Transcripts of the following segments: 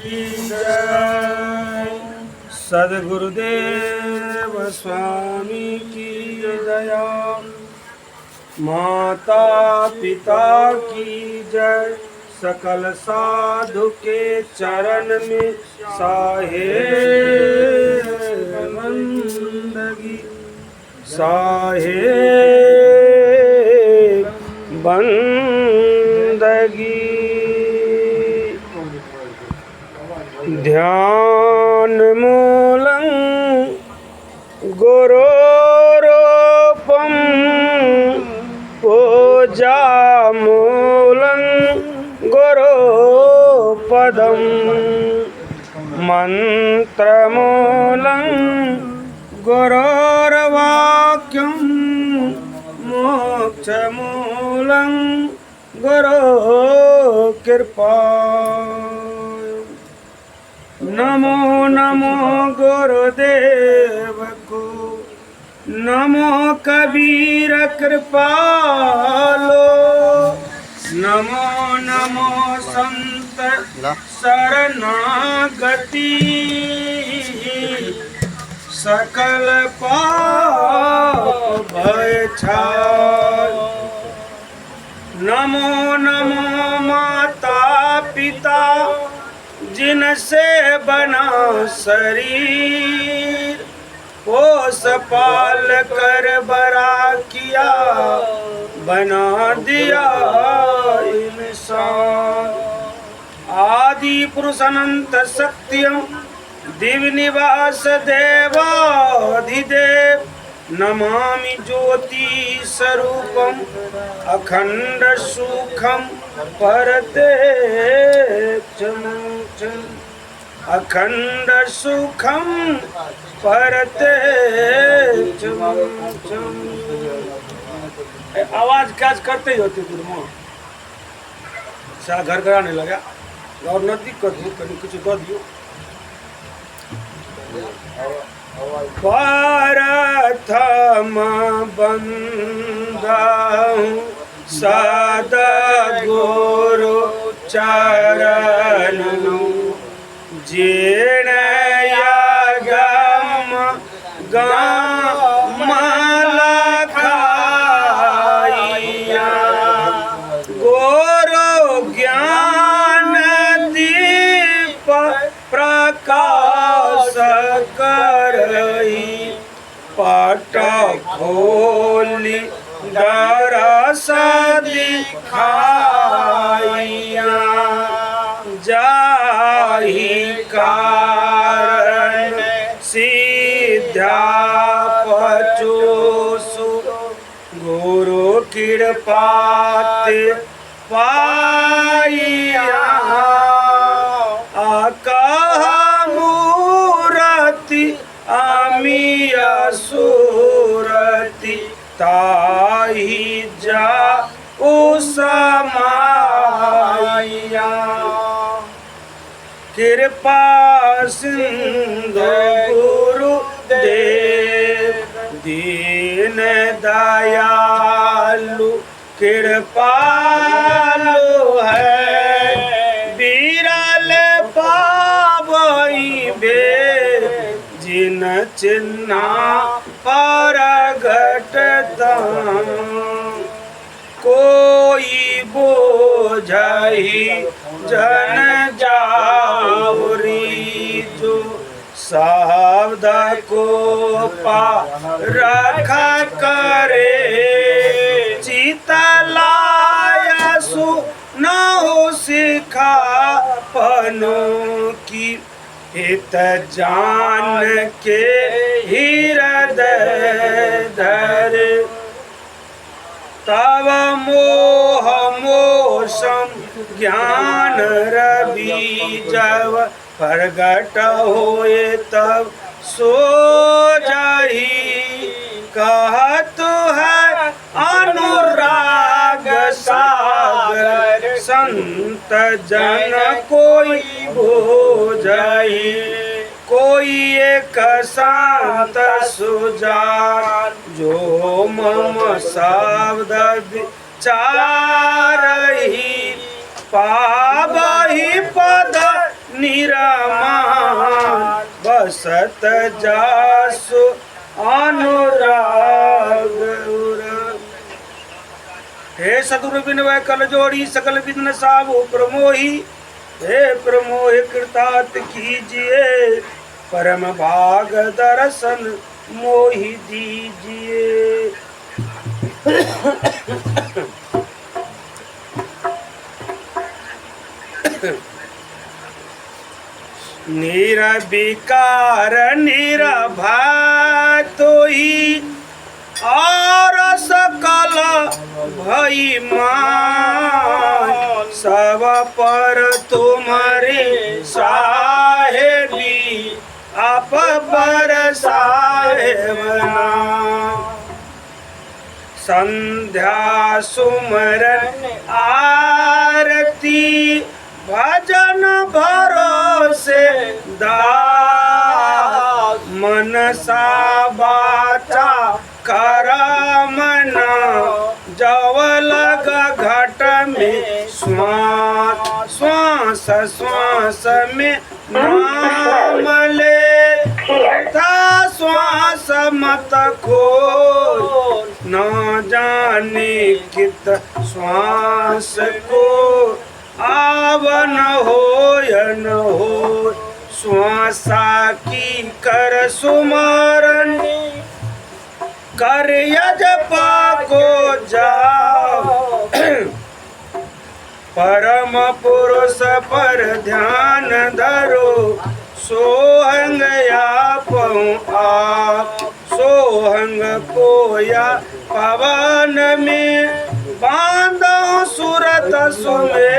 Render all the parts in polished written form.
जय। सद्गुरुदेव स्वामी की दया, माता पिता की जय, सकल साधु के चरण में साहे बंदगी, साहे बंदगी। ध्यान मूलं गुरोरूपं पूजा मूलं गुरुपदं, मंत्रमूलं गुरोर्वाक्यं, मोक्षमूलं गुरुकृपा। नमो नमो गुरुदेव को, नमो कबीर कृपालो, नमो नमो संत शरणागति, सकल पाप भय छाय। नमो नमो माता पिता जिनसे बना शरीर, पोस पाल कर बड़ा किया, बना दिया इंसान। आदि पुरुष अनंत सत्यम, दिव्य निवास देवाधिदेव, नमामि ज्योति स्वरूपम, अखंड सुखम परतेक्षम, अखंड सुखम परतेक्षम। आवाज काज करते ही होती गुरु सा घर कराने लगा और नजदीक कर दो, कहीं कुछ कर दियो। प्रथम बंदा सदा गुरु चरण, जीर्ण यागम गम लखाइया, गुरु ज्ञान दीप प्रकाश करई, पट खोली दरस दिखाइया, जाहि कारण सिद्धा पचोसु, गुरु कृपाते पाइया, आकह मूरति आमिया सूरति, ताहि जा उसमाइया। कृपा सिंधु गुरुदेव, दीन दयालु कृपालु है, विरल पावई बे जिन चिन्ना परगटता, कोई बोझहि जन जाउरी, जो शब्द को पा रखा करे, चितलायसु न हो सिखा पनों की, हित जान के हृदय धर, तव मोह मोसम ज्ञान रवि जब प्रगट होए, तब सो जाहि कहत है अनुराग सागर, संत जन कोई बोझहि, कोई एक शांत सुजान, जो मम शब्द विचारहि, पावहि पद निरामान बसत जासु अनुराग। हे सदुर बिनवै कल जोड़ी सकल विघ्न सावो प्रमोही। हे प्रमोह कृतार्थ कीजिए परम भाग दर्शन मोहि दीजिए। निरविकार निरभय तोहि और सकल भई मान सब पर तुम्हारी साहेबी आप पर साहेबना। संध्या सुमरन आरती भजन भरोसे दास मनसा बाचा करमना जवलग घट में श्वास श्वास श्वास में नाम ले था श्वास मत खो न जाने कित श्वास को आवन हो या न हो श्वासा की कर सुमरन कर यजपा को जाओ। परम पुरुष पर ध्यान धरो सोहंग या पहुँ आप सोहंग को या पवन में बांधो सुरत सुमे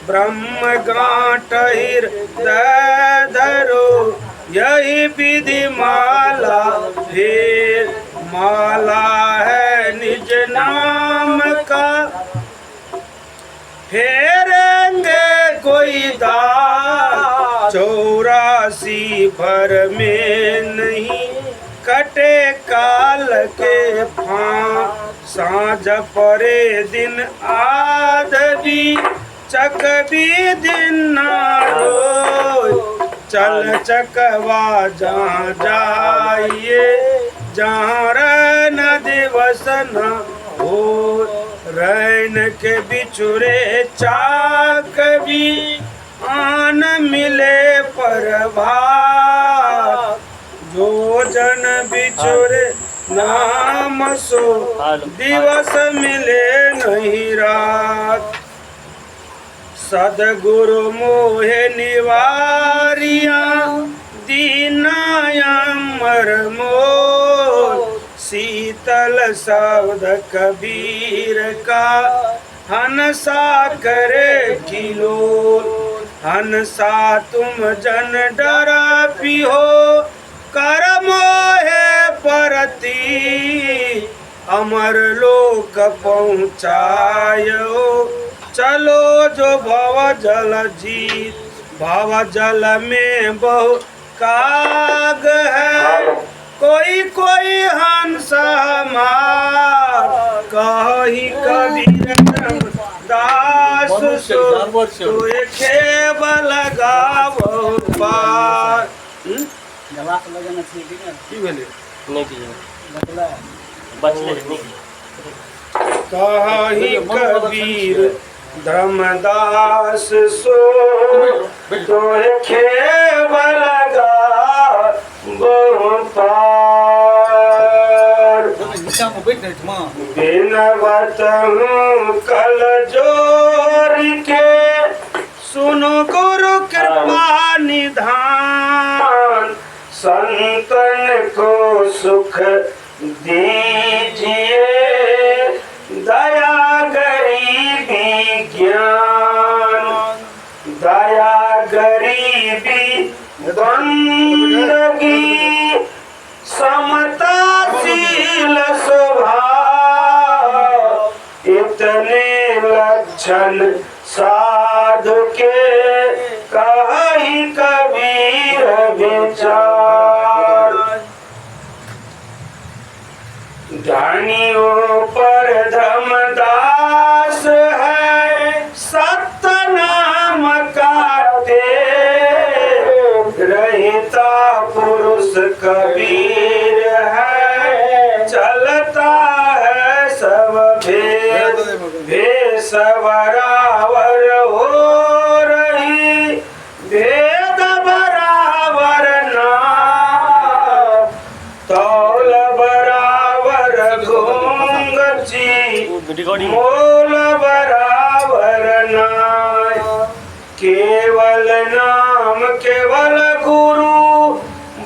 ब्रह्म गांठ हृदय धरो यही विधि माला फिर माला है निज नाम का फेरेंगे कोई दास 84 भर में नहीं कटे काल के फां साँझ परे दिन आदमी चक भी दिन ना रोय चल चकवा जहाँ जाइए जहाँ रैन दिवस न हो रैन के बिछुरे चाक भी आन मिले पर भाग जो जन बिछुरे नाम सो दिवस मिले नहीं रात। सदगुरु मोहे निवारिया दीनायमर मोर शीतल शब्द कबीर का हंसा करे किलो हंसा तुम जन डरा पिहो कर मोहे परती अमर लोक पहुँचायो। चलो जो भव जल जीत भव जल में बहु काग है कोई कोई हंस मार कही कबीर दास सो तोए खेब लगावो पार। जवाब लगाना चाहिए कि भेले नहीं कीजिए बचले नहीं कही कबीर धर्मदास सो तोहे खेब लगावो पार। बिनवत हूँ कल जोर के सुनो गुरु कृपा निधान संतन को सुख दीजिए दया गरीबी ज्ञान दया गरीबी बंदगी समताशील स्वभाव इतने लक्षण साधु के कही कबीर विचार। धनियों पर धर्मदास है सत्य नाम का तेज चलता पुरुष कबीर है, चलता है सब भेद, भेष बराबर हो रही, भेद बराबर ना, तौल बराबर घूंघची, रिकॉर्डिंग मोल बराबर नाय। केवल नाम केवल गुरु,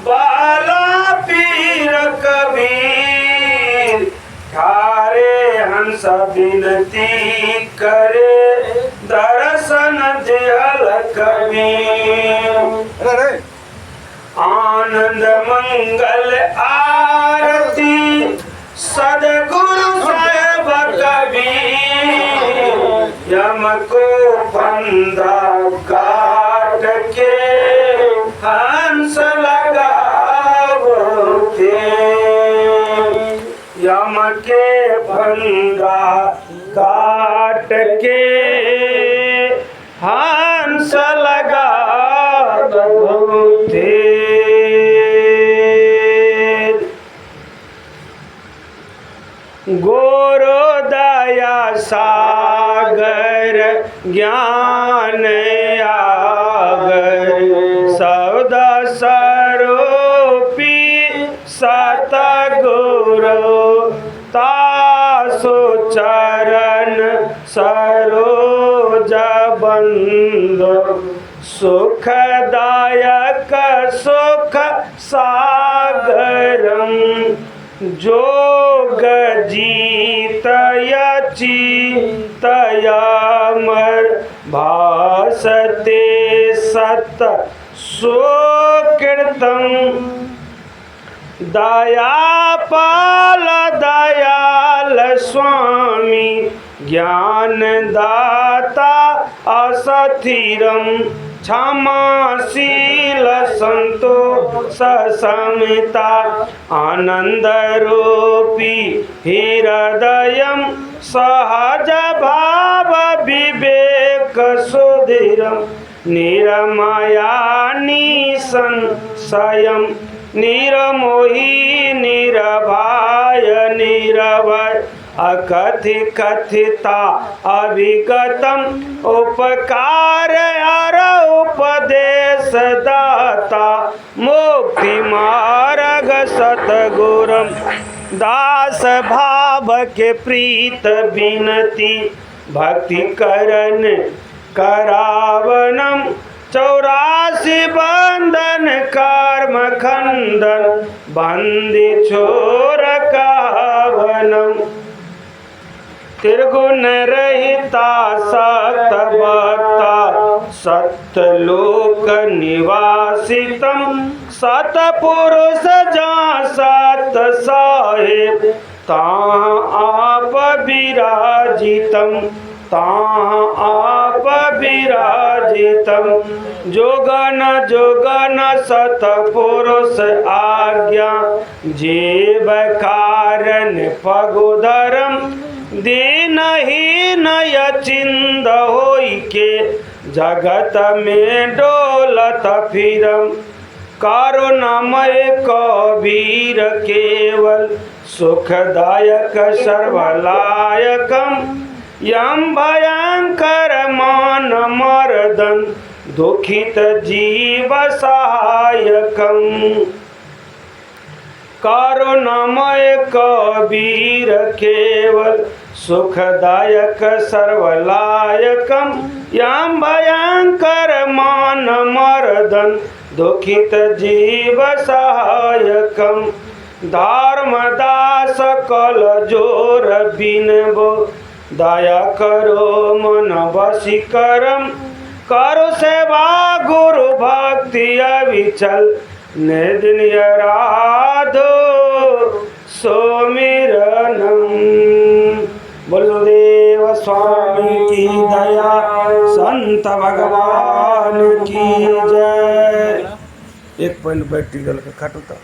बाला पीर कबीर, ठारे हंस विनती करे, दर्शन दिहल कबीर। आनंद मंगल आरती सदगुरु साहेब कबीर, यम को फंदा काट के हंस लगावते, यम के फंदा काट के हंस लगावते। गोरो दया सागर ज्ञान आगर, सौदा सरूपी सतगुरु, तासु चरण सरोज बंदो, सुखदायक सुख सागरम, जोग जीतयचि तयामर, भासते सत सुकृतम, दयापाल दयाल स्वामी, ज्ञान दाता असथिरम, क्षमाशील संतोष समिता, आनंद रूपी हृदयम, सहज भाव विवेक सुधीरम, निरमया निसंशयम, निरमोही निरभाय निरवय, अकथि कथिता अभिगतम, उपकार अर उपदेश दाता, मुक्ति मार्ग सतगुरम, दास भाव के प्रीत बिनती, भक्ति करन करावनम, 84 बंधन कर्म खंडन, बंदी छोर कावनम, त्रिगुण रहिता सत भक्ता, सतलोक निवासितम, सतपुरुष जहाँ सत साहेब, ताहाँ आप विराजितम, ताहाँ आप विराजितम, जोगन जोगन सतपुरुष आज्ञा, जीव कारण पगुधरम, दीनहीन यचिंद होई के, जगत में डोलत फिरम, करुणामय कबीर केवल, सुखदायक सर्वलायकम, यम भयंकर मान मर्दन, दुखित जीव सहायकम, करुणामय कबीर केवल, सुखदायक सर्वलायकम, यम भयंकर मान मर्दन, दुखित जीव सहायकम, धर्मदास कल जोर बिनबो, दया करो मन वशीकरम, करो सेवा गुरु भक्ति अविचल, निर्दिन राधो सोमिरनम। बलदेव स्वामी की दया, संत भगवान की जय। एक पॉइंट बैटरी दल का खट होता।